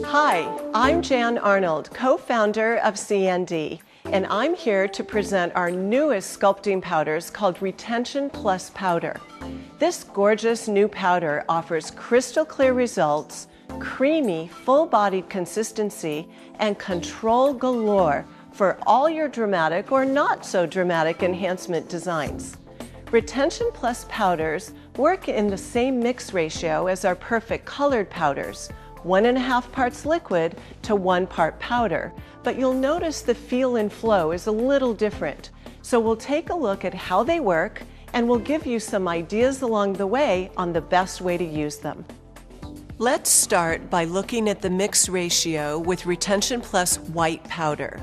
Hi, I'm Jan Arnold, co-founder of CND, and I'm here to present our newest sculpting powders called Retention Plus Powder. This gorgeous new powder offers crystal clear results, creamy, full-bodied consistency, and control galore for all your dramatic or not so dramatic enhancement designs. Retention Plus powders work in the same mix ratio as our perfect colored powders, 1.5 parts liquid to 1 part powder, but you'll notice the feel and flow is a little different. So we'll take a look at how they work, and we'll give you some ideas along the way on the best way to use them. Let's start by looking at the mix ratio with Retention Plus white powder.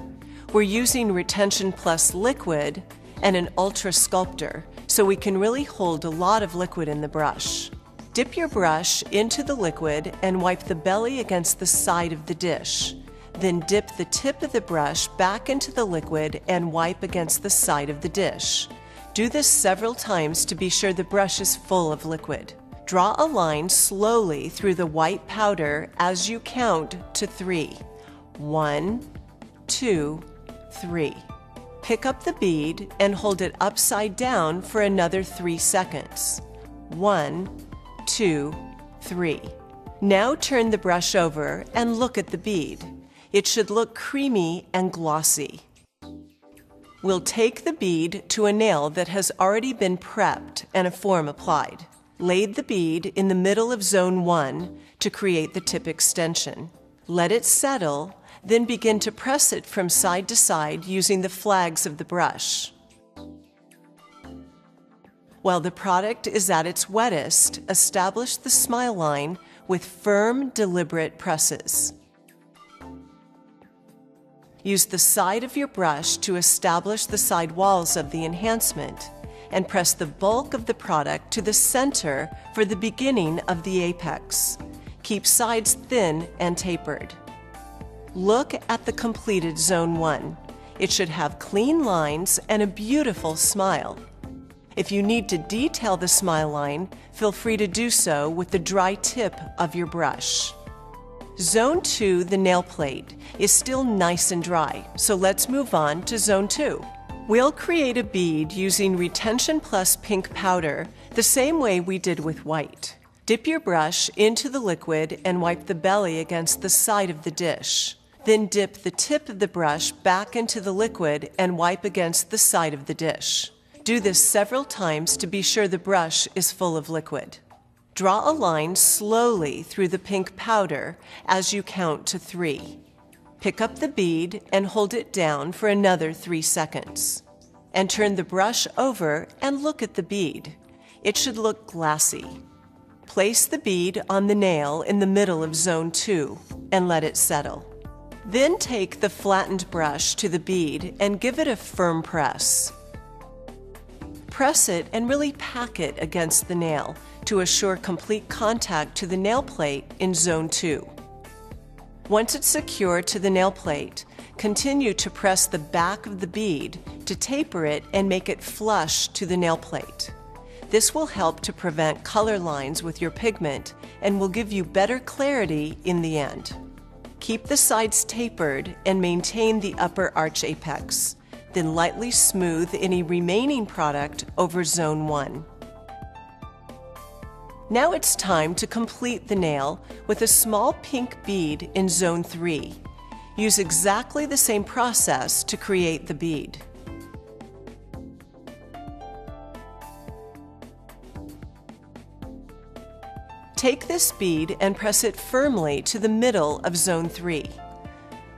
We're using Retention Plus liquid and an ultra sculptor, so we can really hold a lot of liquid in the brush. Dip your brush into the liquid and wipe the belly against the side of the dish. Then dip the tip of the brush back into the liquid and wipe against the side of the dish. Do this several times to be sure the brush is full of liquid. Draw a line slowly through the white powder as you count to 3. 1, 2, 3. Pick up the bead and hold it upside down for another 3 seconds. 1, 2, 3. Now turn the brush over and look at the bead. It should look creamy and glossy. We'll take the bead to a nail that has already been prepped and a form applied. Lay the bead in the middle of zone 1 to create the tip extension. Let it settle, then begin to press it from side to side using the flags of the brush. While the product is at its wettest, establish the smile line with firm, deliberate presses. Use the side of your brush to establish the side walls of the enhancement, and press the bulk of the product to the center for the beginning of the apex. Keep sides thin and tapered. Look at the completed Zone 1. It should have clean lines and a beautiful smile. If you need to detail the smile line, feel free to do so with the dry tip of your brush. Zone 2, the nail plate, is still nice and dry, so let's move on to Zone 2. We'll create a bead using Retention Plus pink powder the same way we did with white. Dip your brush into the liquid and wipe the belly against the side of the dish. Then dip the tip of the brush back into the liquid and wipe against the side of the dish. Do this several times to be sure the brush is full of liquid. Draw a line slowly through the pink powder as you count to 3. Pick up the bead and hold it down for another 3 seconds. And turn the brush over and look at the bead. It should look glassy. Place the bead on the nail in the middle of Zone 2 and let it settle. Then take the flattened brush to the bead and give it a firm press. Press it and really pack it against the nail to assure complete contact to the nail plate in Zone 2. Once it's secured to the nail plate, continue to press the back of the bead to taper it and make it flush to the nail plate. This will help to prevent color lines with your pigment and will give you better clarity in the end. Keep the sides tapered and maintain the upper arch apex. Then lightly smooth any remaining product over Zone 1. Now it's time to complete the nail with a small pink bead in Zone 3. Use exactly the same process to create the bead. Take this bead and press it firmly to the middle of Zone 3.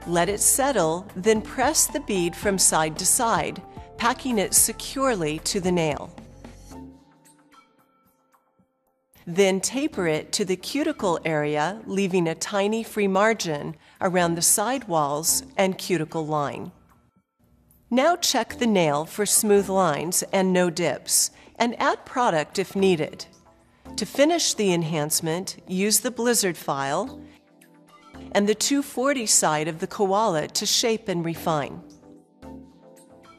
Let it settle, then press the bead from side to side, packing it securely to the nail. Then taper it to the cuticle area, leaving a tiny free margin around the side walls and cuticle line. Now check the nail for smooth lines and no dips, and add product if needed. To finish the enhancement, use the blizzard file and the 240 side of the koala to shape and refine.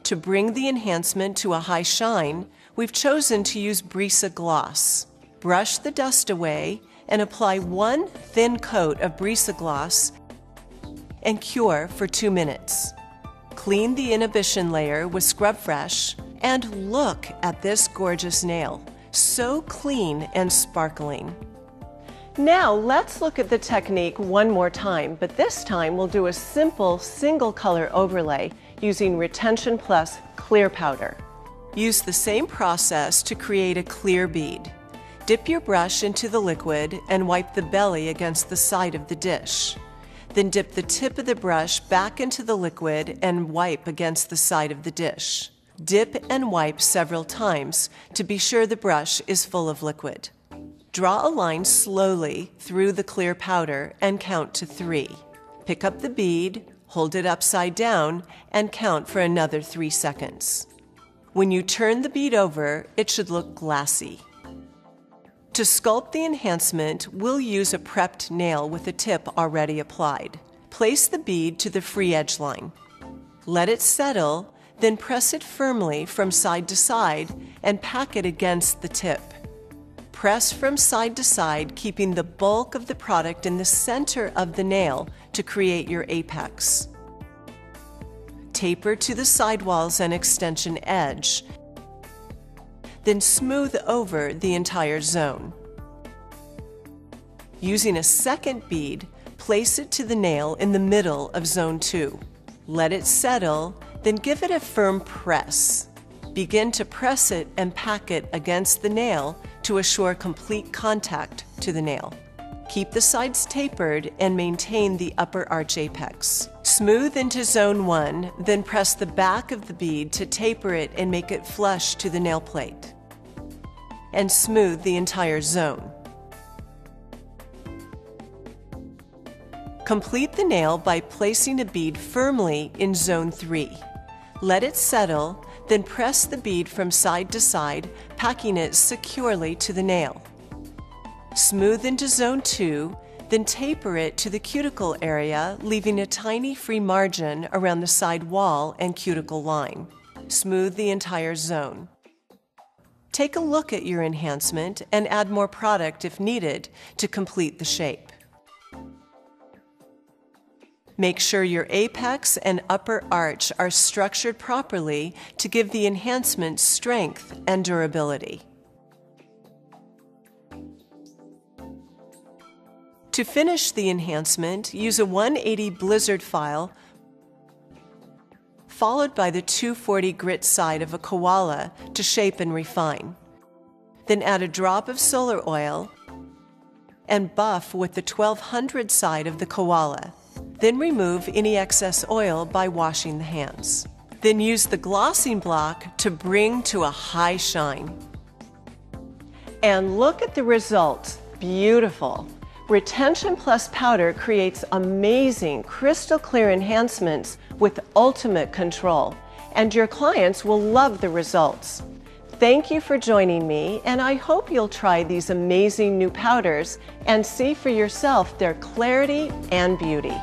To bring the enhancement to a high shine, we've chosen to use Brisa Gloss. Brush the dust away and apply one thin coat of Brisa Gloss and cure for 2 minutes. Clean the inhibition layer with Scrub Fresh and look at this gorgeous nail. So clean and sparkling. Now let's look at the technique one more time, but this time we'll do a simple single color overlay using Retention Plus clear powder. Use the same process to create a clear bead. Dip your brush into the liquid and wipe the belly against the side of the dish. Then dip the tip of the brush back into the liquid and wipe against the side of the dish. Dip and wipe several times to be sure the brush is full of liquid. Draw a line slowly through the clear powder and count to 3. Pick up the bead, hold it upside down, and count for another 3 seconds. When you turn the bead over, it should look glassy. To sculpt the enhancement, we'll use a prepped nail with a tip already applied. Place the bead to the free edge line. Let it settle, then press it firmly from side to side and pack it against the tip. Press from side to side, keeping the bulk of the product in the center of the nail to create your apex. Taper to the sidewalls and extension edge, then smooth over the entire zone. Using a second bead, place it to the nail in the middle of zone 2. Let it settle, then give it a firm press. Begin to press it and pack it against the nail to assure complete contact to the nail. Keep the sides tapered and maintain the upper arch apex. Smooth into zone 1, then press the back of the bead to taper it and make it flush to the nail plate. And smooth the entire zone. Complete the nail by placing a bead firmly in zone 3. Let it settle, then press the bead from side to side, packing it securely to the nail. Smooth into zone 2, then taper it to the cuticle area, leaving a tiny free margin around the side wall and cuticle line. Smooth the entire zone. Take a look at your enhancement and add more product if needed to complete the shape. Make sure your apex and upper arch are structured properly to give the enhancement strength and durability. To finish the enhancement, use a 180 blizzard file followed by the 240 grit side of a koala to shape and refine. Then add a drop of solar oil and buff with the 1200 side of the koala. Then remove any excess oil by washing the hands. Then use the glossing block to bring to a high shine. And look at the results. Beautiful. Retention Plus powder creates amazing crystal clear enhancements with ultimate control, and your clients will love the results. Thank you for joining me, and I hope you'll try these amazing new powders and see for yourself their clarity and beauty.